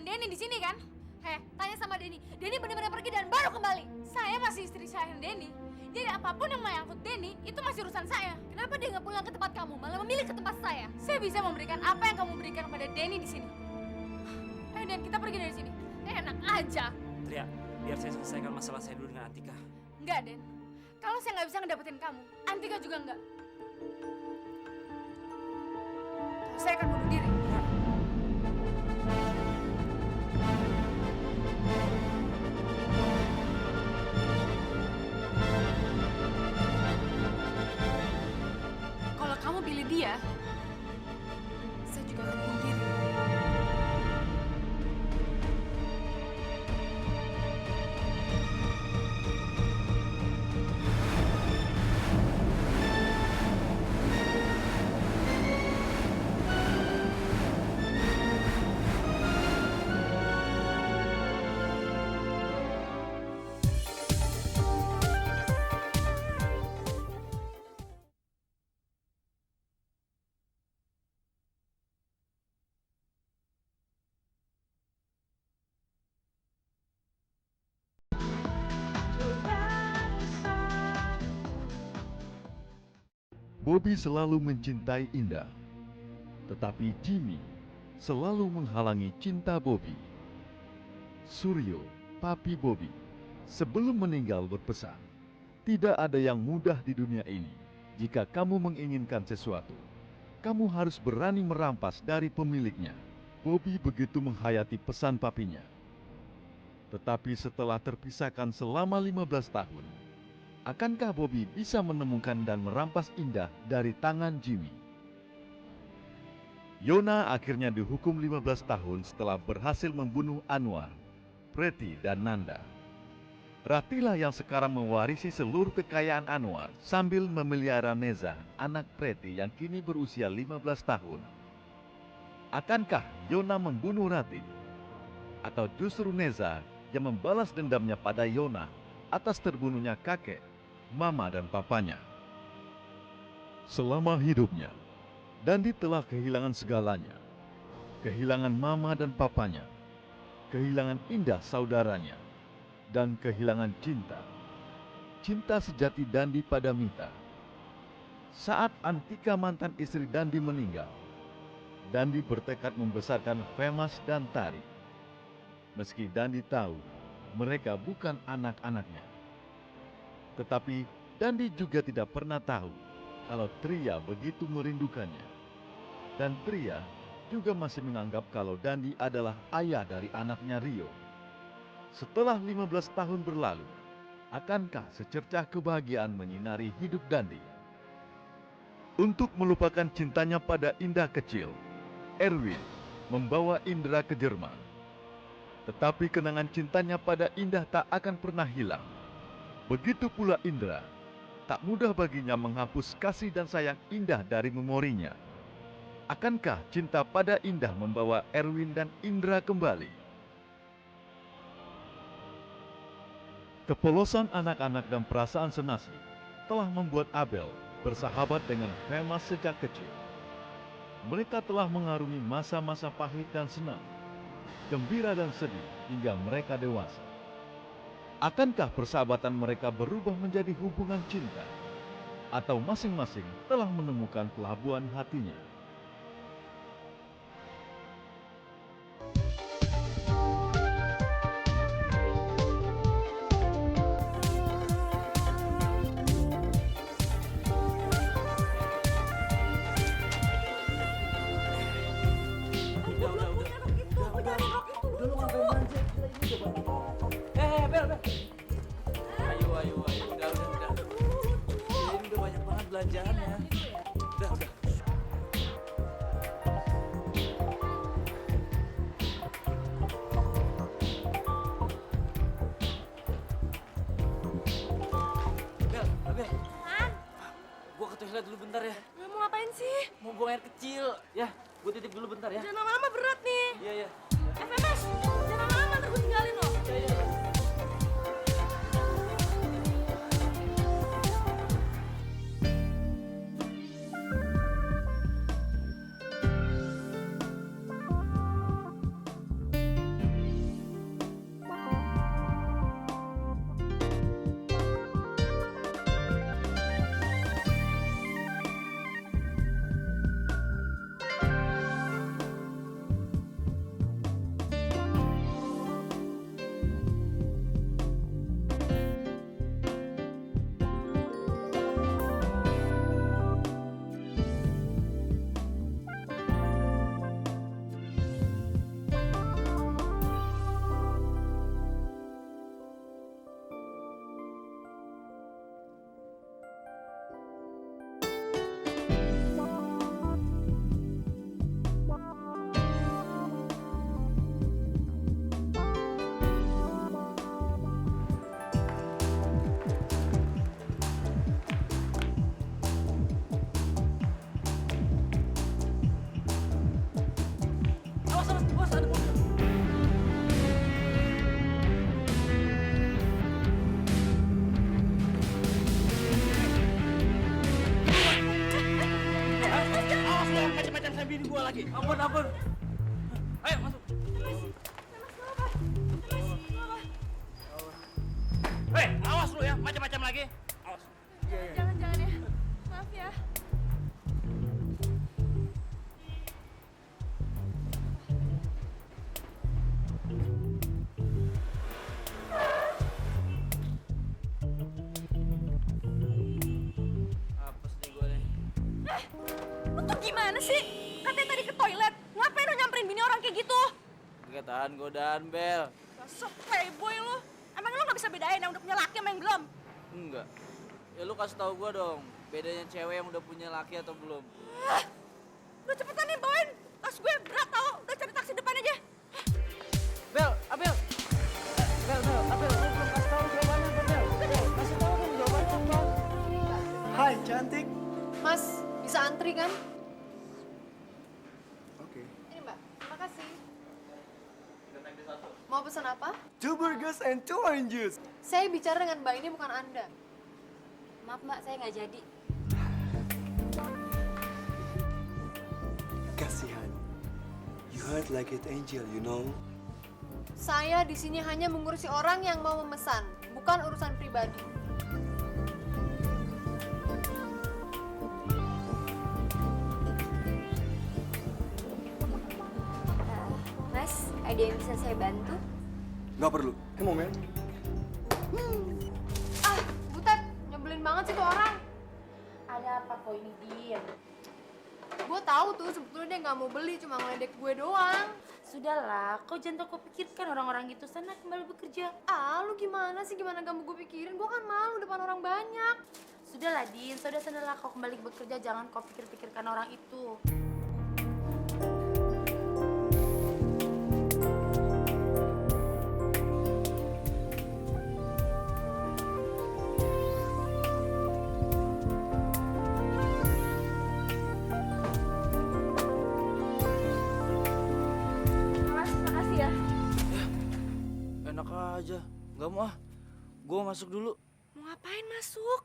memberikan Denny di sini kan? Tanya sama Denny. Denny benar-benar pergi dan baru kembali. Saya masih istri sayang Denny. Jadi apapun yang menyangkut Denny itu masih urusan saya. Kenapa dia nggak pulang ke tempat kamu, malah memilih ke tempat saya? Saya bisa memberikan apa yang kamu berikan kepada Denny di sini. Ayo Den, kita pergi dari sini. Enak aja. Tria, biar saya selesaikan masalah saya dulu dengan Atika. Enggak Den. Kalau saya nggak bisa ngedapetin kamu, Antika juga enggak. Saya akan bunuh diri. Kalau kamu pilih dia, saya juga akan bunuh diri. Bobby selalu mencintai Indah, tetapi Jimmy selalu menghalangi cinta Bobby. Suryo, papi Bobby, sebelum meninggal berpesan, "Tidak ada yang mudah di dunia ini. Jika kamu menginginkan sesuatu, kamu harus berani merampas dari pemiliknya." Bobby begitu menghayati pesan papinya. Tetapi setelah terpisahkan selama 15 tahun, akankah Bobby bisa menemukan dan merampas Indah dari tangan Jimmy? Yona akhirnya dihukum 15 tahun setelah berhasil membunuh Anwar, Preti, dan Nanda. Ratila yang sekarang mewarisi seluruh kekayaan Anwar sambil memelihara Neza, anak Preti yang kini berusia 15 tahun. Akankah Yona membunuh Rati? Atau justru Neza yang membalas dendamnya pada Yona atas terbunuhnya kakek, mama, dan papanya? Selama hidupnya, Dandi telah kehilangan segalanya. Kehilangan mama dan papanya, kehilangan Indah saudaranya, dan kehilangan cinta. Cinta sejati Dandi pada Mita. Saat Antika mantan istri Dandi meninggal, Dandi bertekad membesarkan Femas dan Tari. Meski Dandi tahu mereka bukan anak-anaknya. Tetapi Dandi juga tidak pernah tahu kalau Tria begitu merindukannya. Dan Tria juga masih menganggap kalau Dandi adalah ayah dari anaknya Rio. Setelah 15 tahun berlalu, akankah secercah kebahagiaan menyinari hidup Dandi? Untuk melupakan cintanya pada Indah kecil, Erwin membawa Indra ke Jerman. Tetapi kenangan cintanya pada Indah tak akan pernah hilang. Begitu pula Indra, tak mudah baginya menghapus kasih dan sayang Indah dari memorinya. Akankah cinta pada Indah membawa Erwin dan Indra kembali? Kepolosan anak-anak dan perasaan senasib telah membuat Abel bersahabat dengan Femas sejak kecil. Mereka telah mengarungi masa-masa pahit dan senang, gembira dan sedih hingga mereka dewasa. Akankah persahabatan mereka berubah menjadi hubungan cinta? Atau masing-masing telah menemukan pelabuhan hatinya? Ayo, udah. Ini udah banyak banget belanjaannya. Udah. Bel. Gua ke toilet dulu bentar ya. Mau ngapain sih? Mau buang air kecil. Ya, gua titip dulu bentar ya. Jangan lama-lama, berat nih. Iya. FMS, jangan lama-lama, ntar gue tinggalin loh. Iya. Ampun, ampun. Ayo masuk. Hei, awas lu ya, macam-macam lagi. Awas. Jangan ya. Maaf ya. Apes nih gue nih. Lu tuh gimana sih? Katanya tadi ke toilet. Ngapain lu nyamperin bini orang kayak gitu? Kegiatan godaan, Bel. Dasar playboy lu. Emang lu gak bisa bedain yang udah punya laki sama yang belum? Enggak. Ya lu kasih tahu gue dong, bedanya cewek yang udah punya laki atau belum. Udah cepetan nih bawain. Tas gue berat tau. Udah cari taksi depan aja. Bel, Abel. Bel, Abel, lu belum kasih tahu jawabannya, Bel. Bel, kasih tahu dong jawabannya apa. Hai, cantik. Mas, bisa antri kan? Oke. Ini mbak, makasih. Mau pesan apa? 2 burgers and 2 orange juice. Saya bicara dengan mbak ini bukan Anda. Maaf mbak, saya nggak jadi. Kasihan. You heard like it angel, you know. Saya di sini hanya mengurusi orang yang mau memesan, bukan urusan pribadi. Mas, ada yang bisa saya bantu? Nggak perlu. Come on, man. Ah, Butet, nyebelin banget sih tuh orang. Ada apa kok ini diem? Gue tahu tuh sebetulnya dia nggak mau beli, cuma ngeledek gue doang. Sudahlah, kau jangan kau pikirkan orang-orang itu. Sana kembali bekerja. Ah, lu gimana sih? Gimana gak mau gue pikirin? Gue kan malu depan orang banyak. Sudahlah, Din. Sudahlah kau kembali bekerja. Jangan kau pikir-pikirkan orang itu. Mas, makasih ya. Enak aja. Nggak mau ah. Gue masuk dulu. Mau ngapain masuk?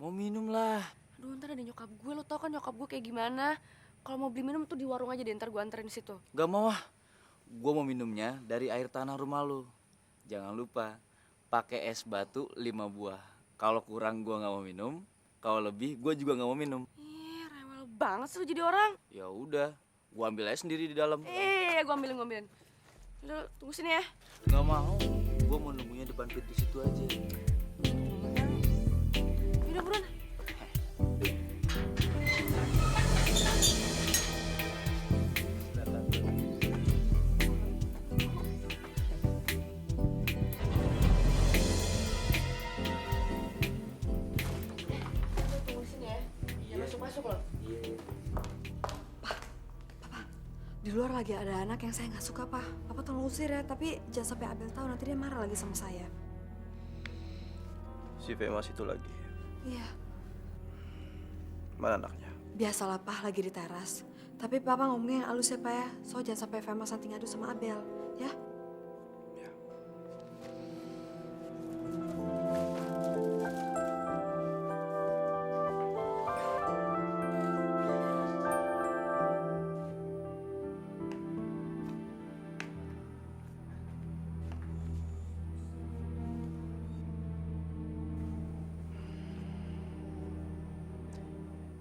Mau minum lah. Aduh, ntar ada nyokap gue. Lo tau kan nyokap gue kayak gimana? Kalau mau beli minum tuh di warung aja deh, ntar gue anterin situ. Nggak mau ah. Gue mau minumnya dari air tanah rumah lu. Jangan lupa, pakai es batu 5 buah. Kalau kurang gue nggak mau minum. Kalau lebih, gue juga nggak mau minum. Ih, rewel banget sih lo jadi orang. Ya udah, gue ambil aja sendiri di dalam. Gue ambilin. Lo tunggu sini ya. Nggak mau. Gue mau nunggunya depan pintu situ aja. Yaudah buruan. Tunggu sini ya. Jangan masuk-masuk loh. Iya. Di luar lagi ada anak yang saya nggak suka, Pak. Papa tolong usir ya, tapi jangan sampai Abel tahu, nanti dia marah lagi sama saya. Si Femas itu lagi. Iya, Mana anaknya? biasalah Pak, lagi di teras. Tapi Papa ngomongnya yang halus ya, Pak ya. So jangan sampai Femas nanti ngadu sama Abel, ya. Ya.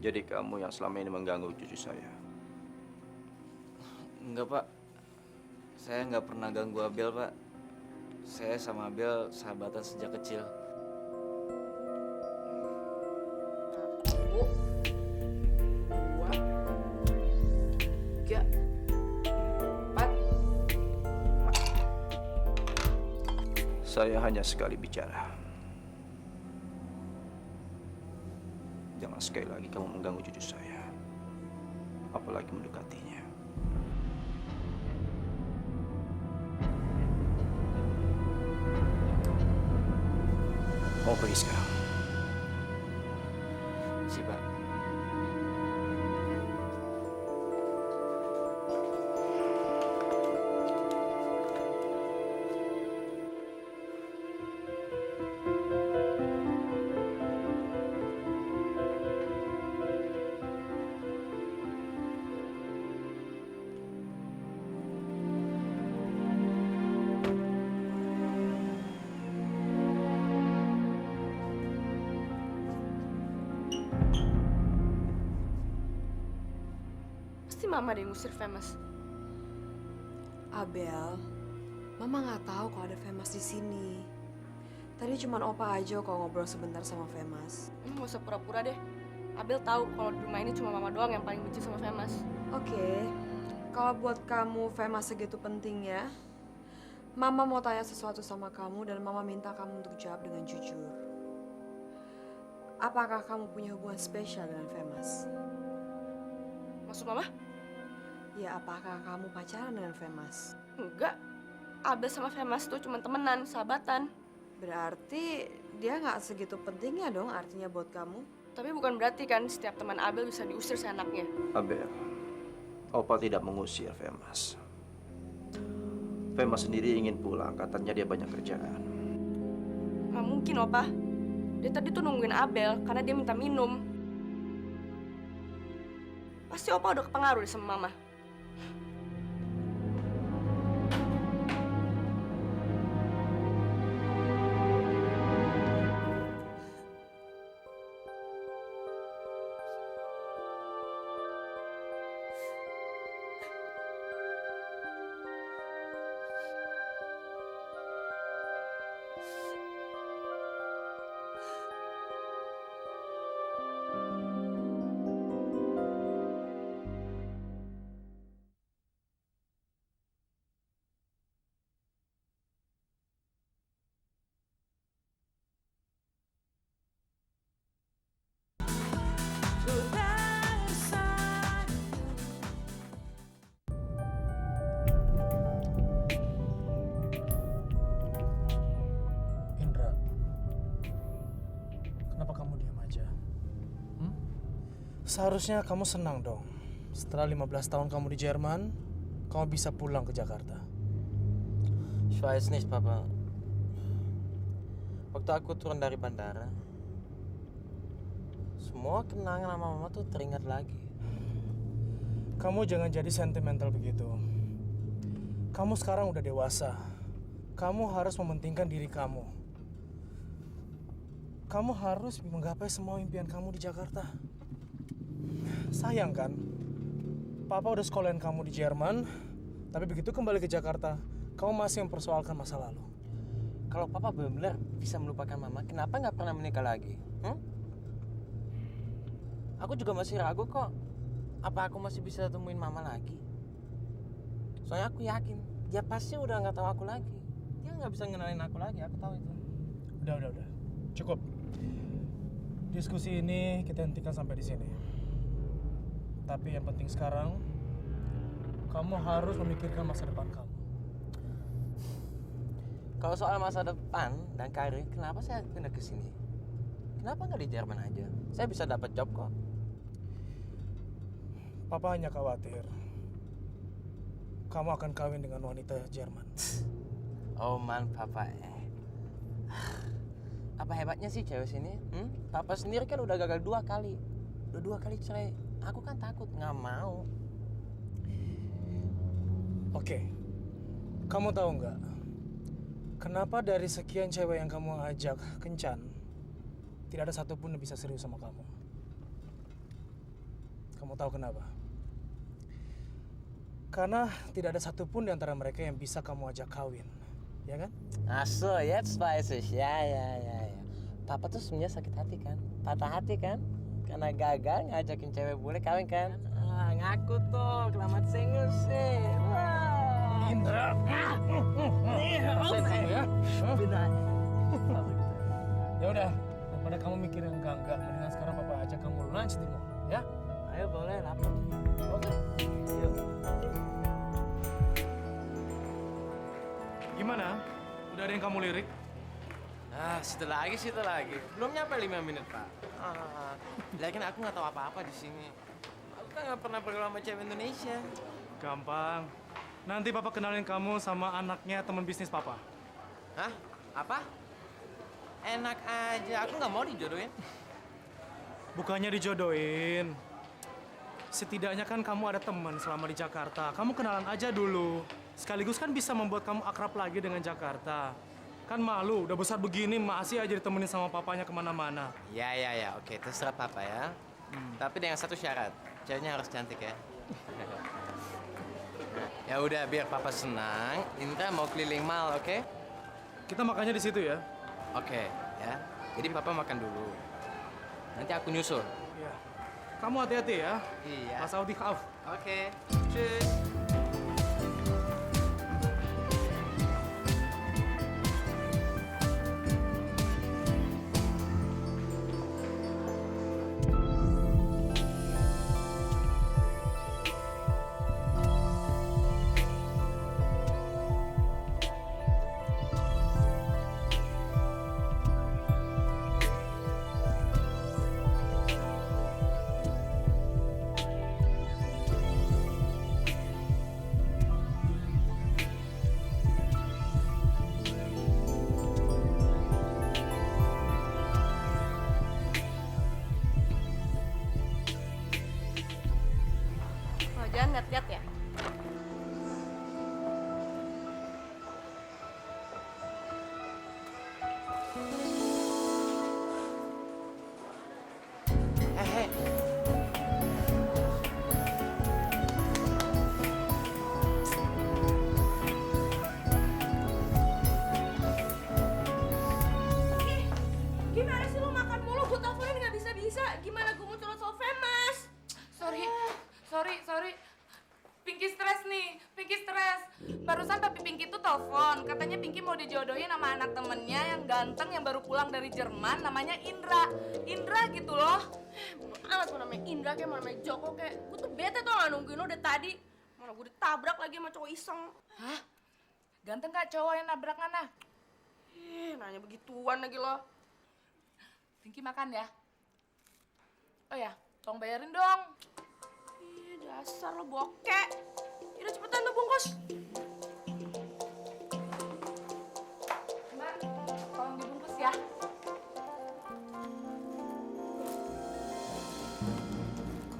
Jadi kamu yang selama ini mengganggu cucu saya. Enggak pak, saya nggak pernah ganggu Abel pak. Saya sama Abel sahabatan sejak kecil. Saya hanya sekali bicara. Jangan sekali lagi kamu mengganggu cucu saya. Apalagi mendekatinya. Mau pergi sekarang? Si pak. Mama deh yang ngusir Famous. Abel, Mama nggak tahu kalau ada Famous di sini. Tadi cuma Opa aja kok ngobrol sebentar sama Famous. Nggak usah pura-pura deh. Abel tahu kalau di rumah ini cuma Mama doang yang paling benci sama Famous. Oke, kalau buat kamu Famous segitu pentingnya, Mama mau tanya sesuatu sama kamu dan Mama minta kamu untuk jawab dengan jujur. Apakah kamu punya hubungan spesial dengan Famous? Maksud Mama? Ya, apakah kamu pacaran dengan Famous? Enggak. Abel sama Famous tuh cuma temenan, sahabatan. Berarti dia nggak segitu pentingnya dong artinya buat kamu? Tapi bukan berarti kan setiap teman Abel bisa diusir seenaknya. Abel, Opa tidak mengusir Famous. Famous sendiri ingin pulang, katanya dia banyak kerjaan. Nggak mungkin, Opa. Dia tadi tuh nungguin Abel karena dia minta minum. Pasti Opa udah kepengaruh deh sama Mama. Indra, kenapa kamu diam aja? Seharusnya kamu senang dong. Setelah 15 tahun kamu di Jerman, kamu bisa pulang ke Jakarta. Ich weiß nicht, Papa. Waktu aku turun dari bandara, semua kenangan sama Mama tuh teringat lagi. Kamu jangan jadi sentimental begitu. Kamu sekarang udah dewasa. Kamu harus mementingkan diri kamu. Kamu harus menggapai semua impian kamu di Jakarta. Sayang kan? Papa udah sekolahin kamu di Jerman, tapi begitu kembali ke Jakarta, kamu masih mempersoalkan masa lalu. Kalau Papa benar-benar bisa melupakan Mama, kenapa nggak pernah menikah lagi? Aku juga masih ragu kok. Apa aku masih bisa temuin Mama lagi? Soalnya aku yakin dia pasti udah nggak tahu aku lagi. Dia nggak bisa ngenalin aku lagi. Aku tahu itu. Udah. Cukup. Diskusi ini kita hentikan sampai di sini. Tapi yang penting sekarang, kamu harus memikirkan masa depan kamu. Kalau soal masa depan dan karir, kenapa saya pindah ke sini? Kenapa nggak di Jerman aja? Saya bisa dapat job kok. Papa hanya khawatir kamu akan kawin dengan wanita Jerman. Oh man, Papa. Apa hebatnya sih cewek sini? Papa sendiri kan udah gagal 2 kali. Udah 2 kali cerai. Aku kan takut, nggak mau. Oke, kamu tahu nggak? Kenapa dari sekian cewek yang kamu ajak kencan, tidak ada satupun yang bisa serius sama kamu? Kamu tahu kenapa? Karena tidak ada satupun di antara mereka yang bisa kamu ajak kawin, ya kan? Ach so, jetzt weiß ich. Ya. Papa tuh sebenarnya sakit hati kan? Patah hati kan? Karena gagal ngajakin cewek bule kawin kan? Ngaku tuh, kelamat single sih. Wah. Indra. Ya udah, daripada kamu mikir yang enggak, mendingan sekarang Papa ajak kamu lunch di mall, ya? Ayo boleh, lapar. Oke. Yuk. Gimana? Udah ada yang kamu lirik? Situ lagi. Belum nyampe 5 menit, Pak. Lagian aku nggak tahu apa-apa di sini. Aku kan nggak pernah pergi sama cewek Indonesia. Gampang. Nanti Papa kenalin kamu sama anaknya teman bisnis Papa. Hah? Apa? Enak aja. Aku nggak mau dijodohin. Bukannya dijodohin. Setidaknya kan kamu ada teman selama di Jakarta. Kamu kenalan aja dulu. Sekaligus kan bisa membuat kamu akrab lagi dengan Jakarta. Kan malu, udah besar begini masih aja ditemenin sama papanya kemana-mana. Ya. Oke, terserah Papa ya. Tapi dengan satu syarat. Ceweknya harus cantik ya. Ya udah, biar papa senang. Indra mau keliling mall, oke? Kita makannya di situ ya. Oke, ya. Jadi papa makan dulu. Nanti aku nyusul. Iya. Kamu hati-hati ya. Iya. Mas Audi auf. Oke. Tschüss. Oh, jangan lihat-lihat ya. Gimana sih lu makan mulu? Gue teleponin nggak bisa-bisa. Gimana gue mau curhat soal famous? Sorry. Pinky stres nih, Pinky stres. Barusan papi Pinky tuh telepon, katanya Pinky mau dijodohin sama anak temennya yang ganteng yang baru pulang dari Jerman, namanya Indra. Indra gitu loh. Bodo amat mau namanya Indra kayak mau namanya Joko kayak. Gue tuh bete tuh nggak nungguin lo dari tadi. Mana gue ditabrak lagi sama cowok iseng. Hah? Ganteng gak cowok yang nabrak Nana? Nanya begituan lagi lo. Pinky makan ya. Oh ya, tolong bayarin dong. Dasar lo bokek. Udah cepetan tuh bungkus. Mbak, tolong dibungkus ya.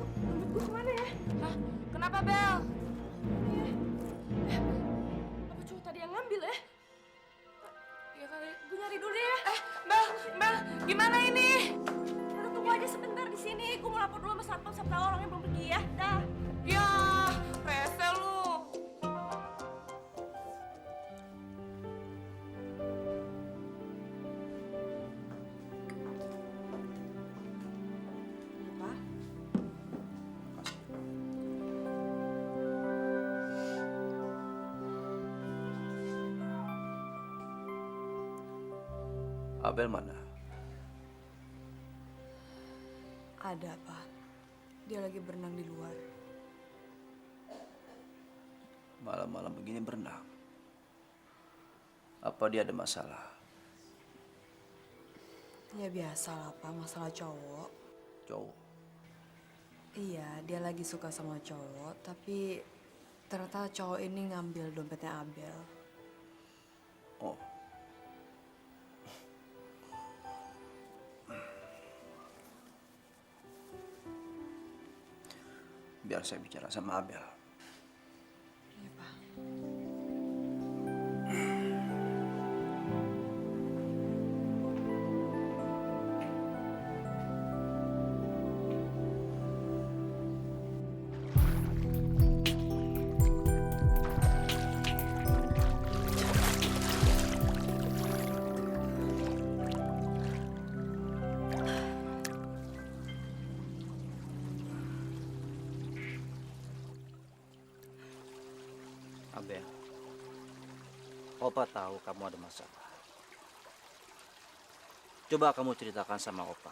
Dompet gue kemana ya? Hah? Kenapa, Bel? Apa cowok tadi yang ngambil ya? Ya kali. Gue nyari dulu deh ya. Bel, gimana ini? Udah tunggu aja sebentar di sini. Gue mau lapor dulu sama satpam siapa tahu orangnya belum pergi ya. Dah. Ya, rese lu. Apa? Abel mana? Ada apa? Dia lagi berenang di luar. Malam-malam begini berenang. Apa dia ada masalah? Ya biasa lah Pak, masalah cowok. Cowok. Iya, dia lagi suka sama cowok, tapi ternyata cowok ini ngambil dompetnya Abel. Oh. Biar saya bicara sama Abel. Iya Pak. Abel, Opa tahu kamu ada masalah. Coba kamu ceritakan sama Opa.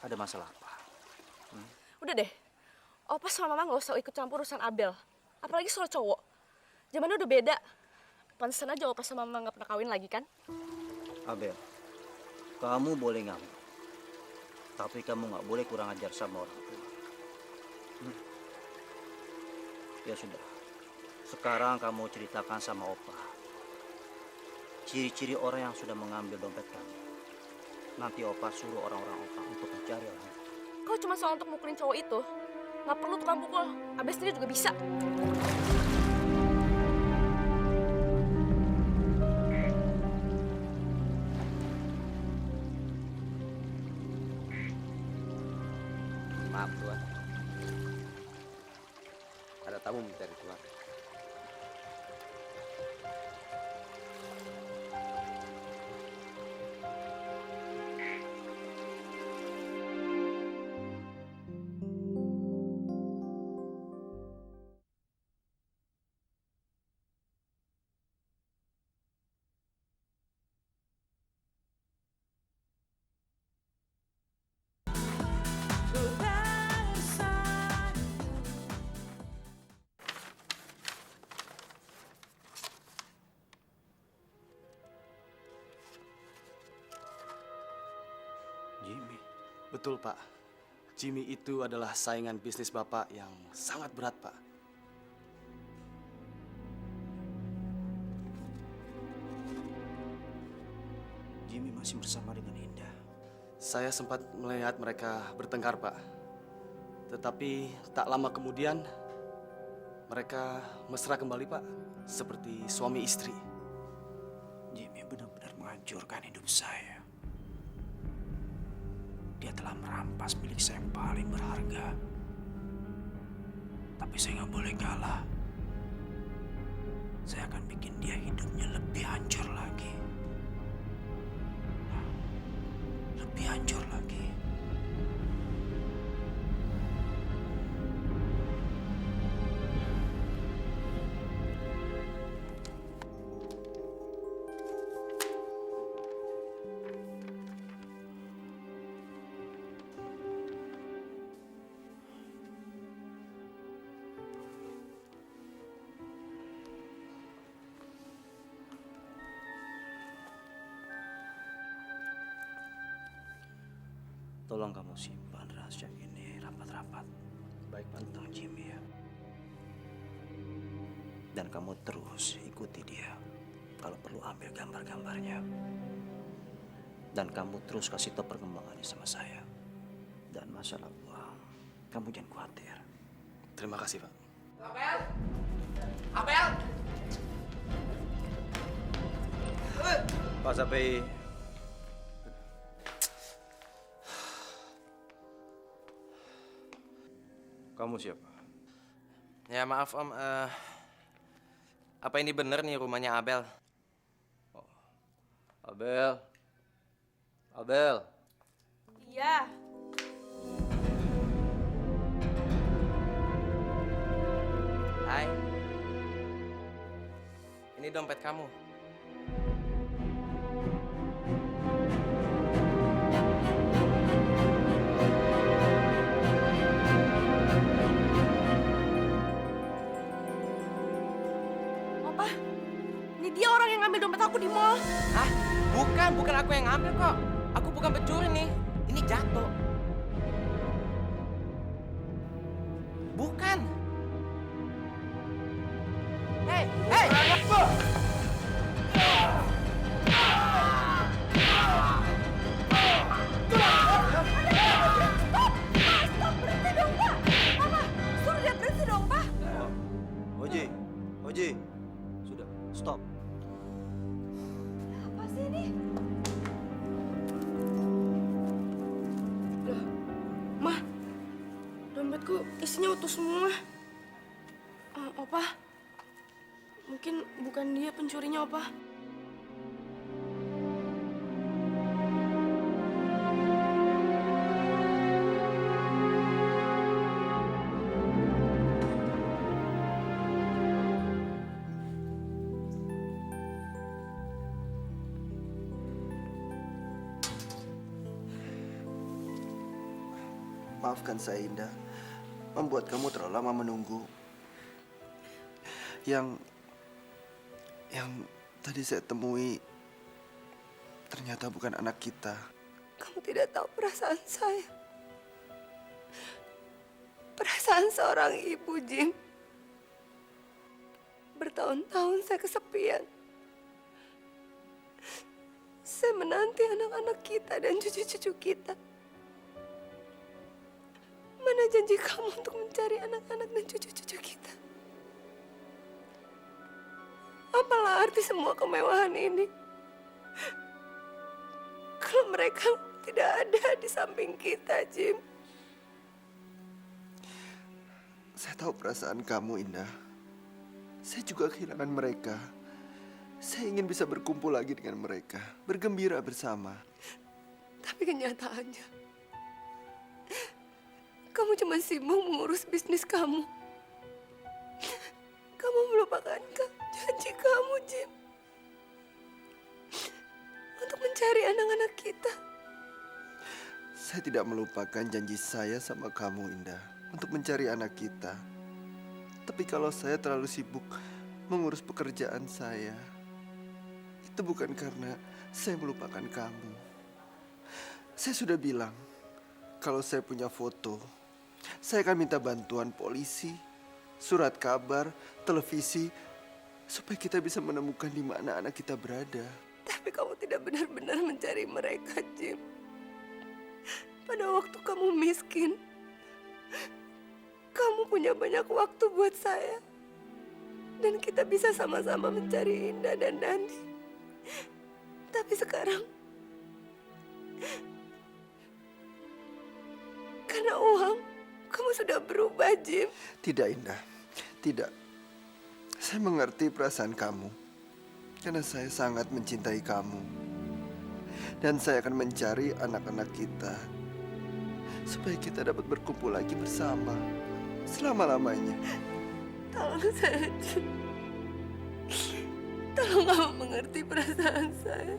Ada masalah apa? Udah deh. Opa sama Mama nggak usah ikut campur urusan Abel. Apalagi soal cowok. Zamannya udah beda. Pantesan aja Opa sama Mama nggak pernah kawin lagi kan? Abel, kamu boleh ngambek. Tapi kamu nggak boleh kurang ajar sama orang tua. Ya sudah. Sekarang kamu ceritakan sama Opa. Ciri-ciri orang yang sudah mengambil dompet kamu. Nanti Opa suruh orang-orang Opa untuk mencari orang. Kalau cuma soal untuk mukulin cowok itu, nggak perlu tukang pukul. Abel sendiri juga bisa. Maaf Tuan. kamu mencari keluarga. Jimmy. Betul, Pak. Jimmy itu adalah saingan bisnis Bapak yang sangat berat, Pak. Jimmy masih bersama dengan Indah. Saya sempat melihat mereka bertengkar, Pak. Tetapi tak lama kemudian mereka mesra kembali, Pak. Seperti suami istri. Jimmy benar-benar menghancurkan hidup saya. Dia telah merampas milik saya yang paling berharga. Tapi saya nggak boleh kalah. Saya akan bikin dia hidupnya lebih hancur lagi. Lebih hancur lagi. Tolong kamu simpan rahasia ini rapat-rapat. Baik tentang Jimmy ya. Dan kamu terus ikuti dia. Kalau perlu ambil gambar-gambarnya. Dan kamu terus kasih tahu perkembangannya sama saya. Dan masalah uang, kamu jangan khawatir. Terima kasih, Pak. Abel! Abel! Pak Sapi. Kamu siapa? Ya maaf Om, apa ini bener nih rumahnya Abel? Abel. Abel. Iya. Hai. Ini dompet kamu. Opa, ini dia orang yang ngambil dompet aku di mall. Hah? Bukan aku yang ngambil kok. Aku bukan pencuri nih. Ini jatuh. Bukan. Hei, hei! Oji, sudah, stop. Apa sih ini? Loh, Ma, dompetku isinya utuh semua. Opa, mungkin bukan dia pencurinya, Opa. Maafkan saya, Indah. Membuat kamu terlalu lama menunggu. Yang tadi saya temui ternyata bukan anak kita. Kamu tidak tahu perasaan saya. Perasaan seorang ibu, Jim. Bertahun-tahun saya kesepian. Saya menanti anak-anak kita dan cucu-cucu kita. Mana janji kamu untuk mencari anak-anak dan cucu-cucu kita? Apalah arti semua kemewahan ini? Kalau mereka tidak ada di samping kita, Jim. Saya tahu perasaan kamu, Indah. Saya juga kehilangan mereka. Saya ingin bisa berkumpul lagi dengan mereka, bergembira bersama. Tapi kenyataannya, kamu cuma sibuk mengurus bisnis kamu. Kamu melupakan janji kamu, Jim. Untuk mencari anak-anak kita. Saya tidak melupakan janji saya sama kamu, Indah, untuk mencari anak kita. Tapi kalau saya terlalu sibuk mengurus pekerjaan saya, itu bukan karena saya melupakan kamu. Saya sudah bilang, kalau saya punya foto, saya akan minta bantuan polisi, surat kabar, televisi, supaya kita bisa menemukan di mana anak kita berada. Tapi kamu tidak benar-benar mencari mereka, Jim. Pada waktu kamu miskin, kamu punya banyak waktu buat saya. Dan kita bisa sama-sama mencari Indah dan Dandi. Tapi sekarang, karena uang, kamu sudah berubah, Jim. Tidak, Indah. Tidak. Saya mengerti perasaan kamu. Karena saya sangat mencintai kamu. Dan saya akan mencari anak-anak kita. Supaya kita dapat berkumpul lagi bersama. Selama-lamanya. Tolong saya, Jim. Tolong kamu mengerti perasaan saya.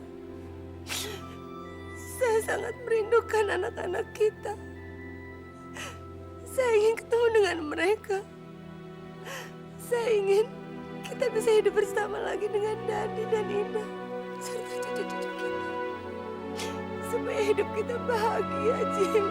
Saya sangat merindukan anak-anak kita. Saya ingin ketemu dengan mereka. Saya ingin kita bisa hidup bersama lagi dengan Dandi dan Indah. Serta cucu-cucu kita. Supaya hidup kita bahagia, Jim.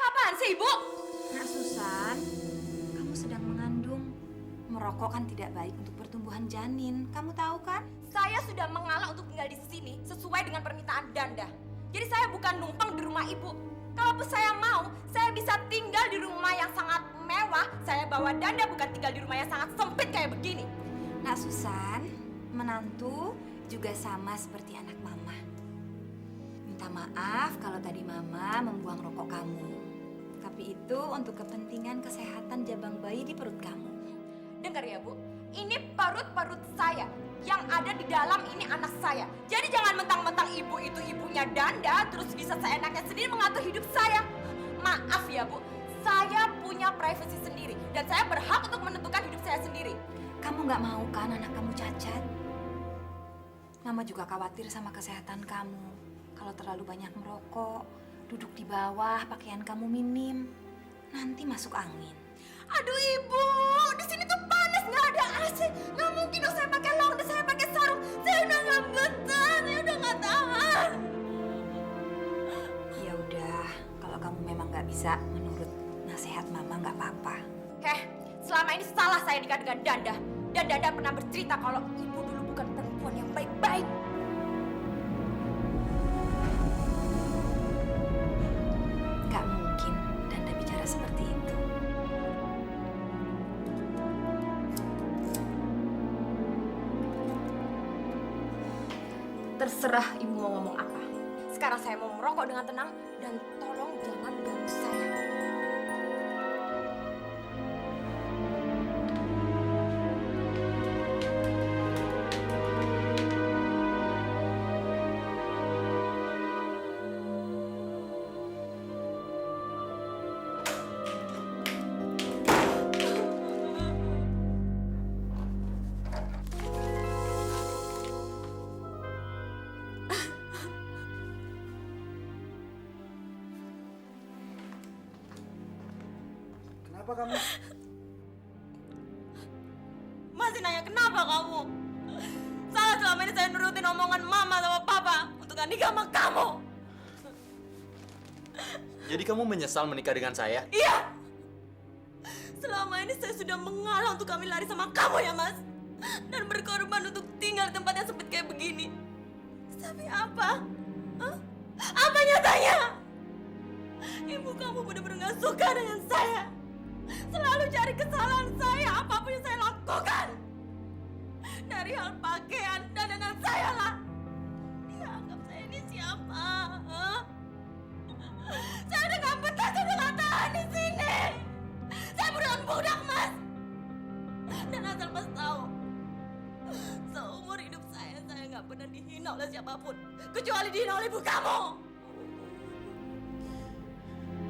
Apaan sih, Ibu? Nak Susan, kamu sedang mengandung. Merokok kan tidak baik untuk pertumbuhan janin. Kamu tahu kan? Saya sudah mengalah untuk tinggal di sini sesuai dengan permintaan Danda. Jadi saya bukan numpang di rumah Ibu. Kalaupun saya mau, saya bisa tinggal di rumah yang sangat mewah. Saya bawa Danda, bukan tinggal di rumah yang sangat sempit kayak begini. Nak Susan, menantu juga sama seperti anak mama. Minta maaf kalau tadi mama membuang rokok kamu. Tapi itu untuk kepentingan kesehatan jabang bayi di perut kamu. Dengar ya, Bu. Ini perut-perut saya. Yang ada di dalam ini anak saya. Jadi jangan mentang-mentang ibu itu ibunya Danda, terus bisa seenaknya sendiri mengatur hidup saya. Maaf ya, Bu. Saya punya privasi sendiri. Dan saya berhak untuk menentukan hidup saya sendiri. Kamu nggak mau kan anak kamu cacat? Mama juga khawatir sama kesehatan kamu. Kalau terlalu banyak merokok, duduk di bawah, pakaian kamu minim, nanti masuk angin. Aduh Ibu, di sini tuh panas, nggak ada AC. Nggak mungkin dong saya pakai laundry, saya pakai sarung. Saya udah nggak betah, saya udah nggak tahan. Ya udah, kalau kamu memang nggak bisa menurut nasihat mama nggak apa-apa. Selama ini salah saya nikah dengan Danda. Dan Danda pernah bercerita kalau Ibu dulu bukan perempuan yang baik-baik. Nggak mungkin Danda bicara seperti itu. Terserah Ibu mau ngomong apa. Sekarang saya mau merokok dengan tenang dan tolong jangan ganggu saya. Kenapa kamu? Masih nanya kenapa kamu? Salah selama ini saya nurutin omongan mama sama papa untuk gak nikah sama kamu. Jadi kamu menyesal menikah dengan saya? Iya. Selama ini saya sudah mengalah untuk kami lari sama kamu ya, Mas. Dan berkorban untuk tinggal di tempat yang sempit kayak begini. Tapi apa? Hah? Apa nyatanya? Ibu kamu benar-benar gak suka dengan saya. Selalu cari kesalahan saya apapun yang saya lakukan. Dari hal pakaian, dandanan saya lah. Dia anggap saya ini siapa? Hah? Saya udah gak betah, saya udah gak tahan di sini. Saya bukan budak, Mas. Dan asal Mas tahu, seumur hidup saya nggak pernah dihina oleh siapapun, kecuali dihina oleh ibu kamu.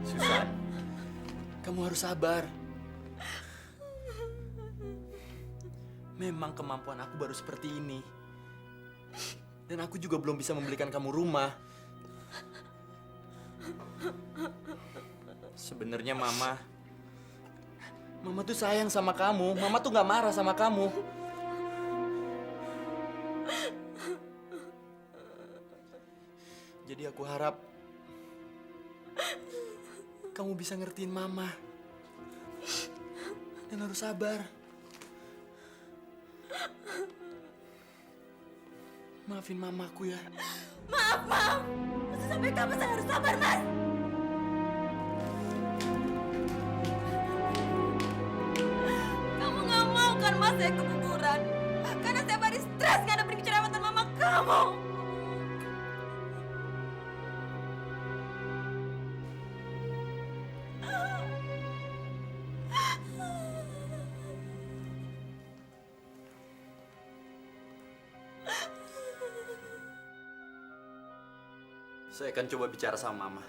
Susan, kamu harus sabar. Memang kemampuan aku baru seperti ini. Dan aku juga belum bisa membelikan kamu rumah. Sebenarnya Mama tuh sayang sama kamu. Mama tuh gak marah sama kamu. Jadi aku harap kamu bisa ngertiin Mama. Dan harus sabar. Maafin Mamaku ya. Maaf. Masa sampai kapan saya harus sabar, Mas? Kamu nggak mau kan Mas saya keguguran? Karena saya baru stres ngadepin keceramatan mama kamu. Saya akan coba bicara sama Mama.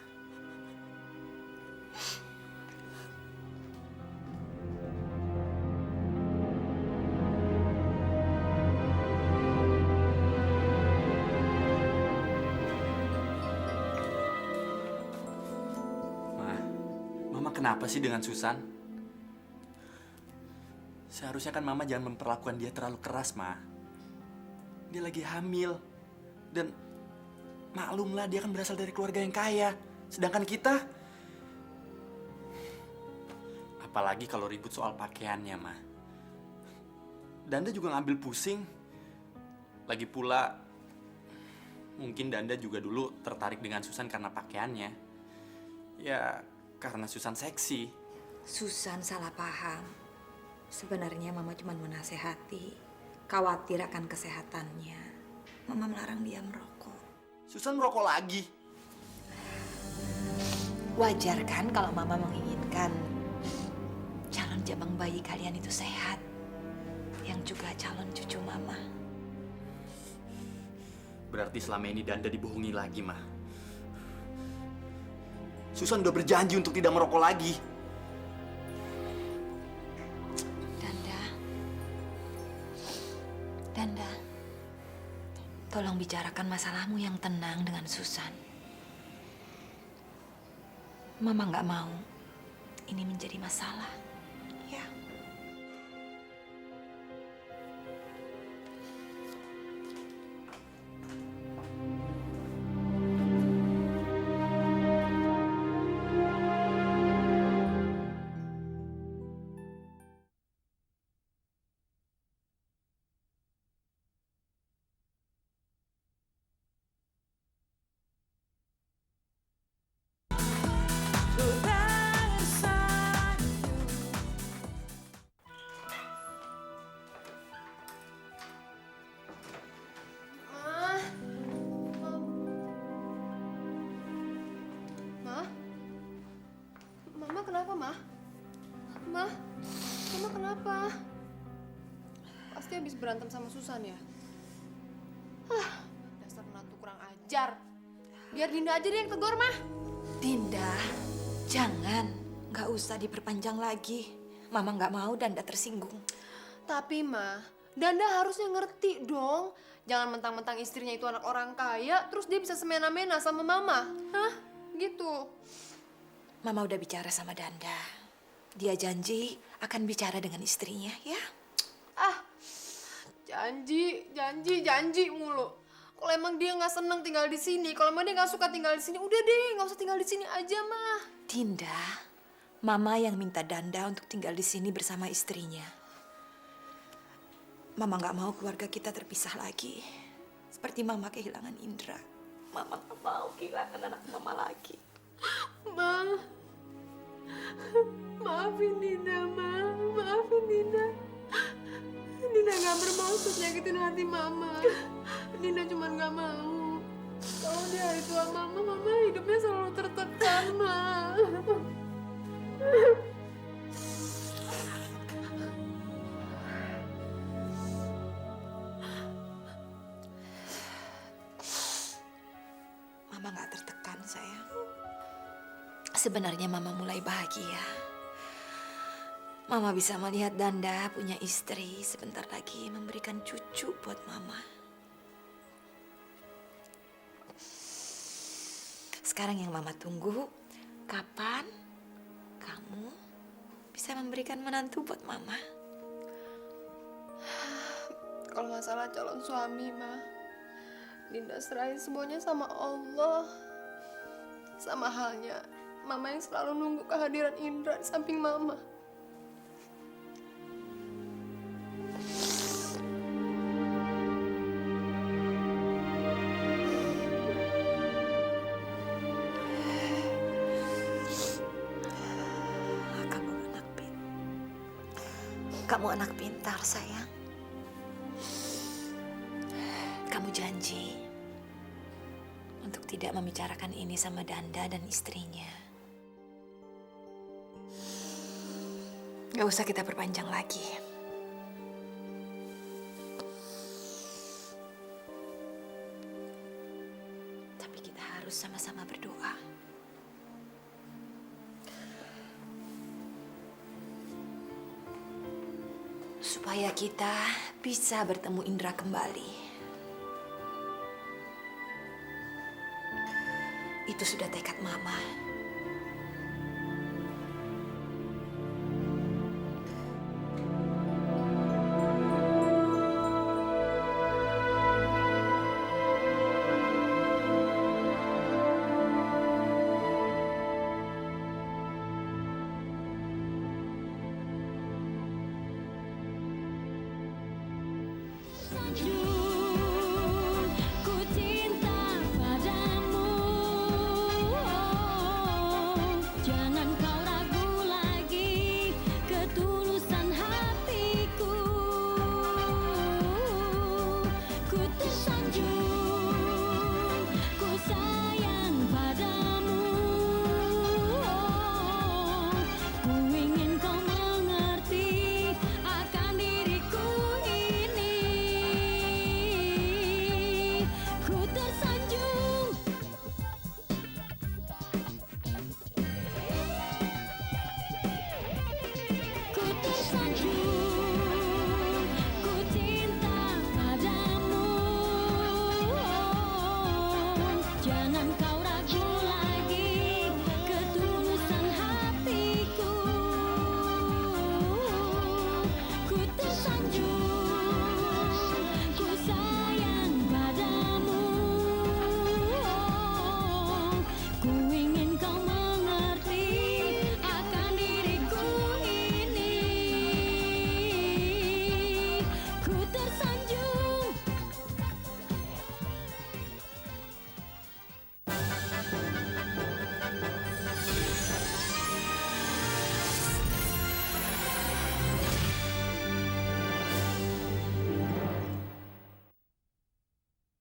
Mama kenapa sih dengan Susan? Seharusnya kan Mama jangan memperlakukan dia terlalu keras, Ma. Dia lagi hamil. Dan maklumlah dia kan berasal dari keluarga yang kaya. Sedangkan kita... Apalagi kalau ribut soal pakaiannya, Ma. Danda juga ngambil pusing. Lagi pula, mungkin Danda juga dulu tertarik dengan Susan karena pakaiannya. Ya, karena Susan seksi. Susan salah paham. Sebenarnya Mama cuma menasehati, khawatir akan kesehatannya. Mama melarang dia merokok. Susan merokok lagi. Wajar kan kalau Mama menginginkan calon jabang bayi kalian itu sehat, yang juga calon cucu Mama. Berarti selama ini Danda dibohongi lagi, Ma. Susan udah berjanji untuk tidak merokok lagi. Danda, tolong bicarakan masalahmu yang tenang dengan Susan. Mama nggak mau ini menjadi masalah. Ya. Mama kenapa, Ma? Mama kenapa? Pasti habis berantem sama Susan ya? Dasar menantu kurang ajar. Biar Dinda aja deh yang tegur, Ma. Dinda, jangan. Nggak usah diperpanjang lagi. Mama nggak mau Danda tersinggung. Tapi, Ma, Danda harusnya ngerti dong. Jangan mentang-mentang istrinya itu anak orang kaya, terus dia bisa semena-mena sama Mama. Hah? Gitu. Mama udah bicara sama Danda. Dia janji akan bicara dengan istrinya, ya? Janji mulu. Kalau emang dia nggak seneng tinggal di sini, kalau emang dia nggak suka tinggal di sini, udah deh, nggak usah tinggal di sini aja, mah. Dinda, Mama yang minta Danda untuk tinggal di sini bersama istrinya. Mama nggak mau keluarga kita terpisah lagi. Seperti Mama kehilangan Indra. Mama nggak mau kehilangan anak Mama lagi. Ma, maafin Dinda, Ma. Maafin Dinda. Dinda nggak bermaksud nyakitin hati Mama. Dinda cuma nggak mau. Kalau di hari tua Mama hidupnya selalu tertekan, Ma. Mama nggak tertekan, sayang. Sebenarnya Mama mulai bahagia. Mama bisa melihat Danda punya istri sebentar lagi memberikan cucu buat Mama. Sekarang yang Mama tunggu, kapan kamu bisa memberikan menantu buat Mama? Kalau masalah calon suami, Ma, Dinda serahin semuanya sama Allah. Sama halnya Mama yang selalu nunggu kehadiran Indra di samping Mama. Kamu anak pintar, sayang. Kamu janji untuk tidak membicarakan ini sama Danda dan istrinya. Gak usah kita perpanjang lagi. Tapi kita harus sama-sama berdoa. Supaya kita bisa bertemu Indra kembali. Itu sudah tekad Mama.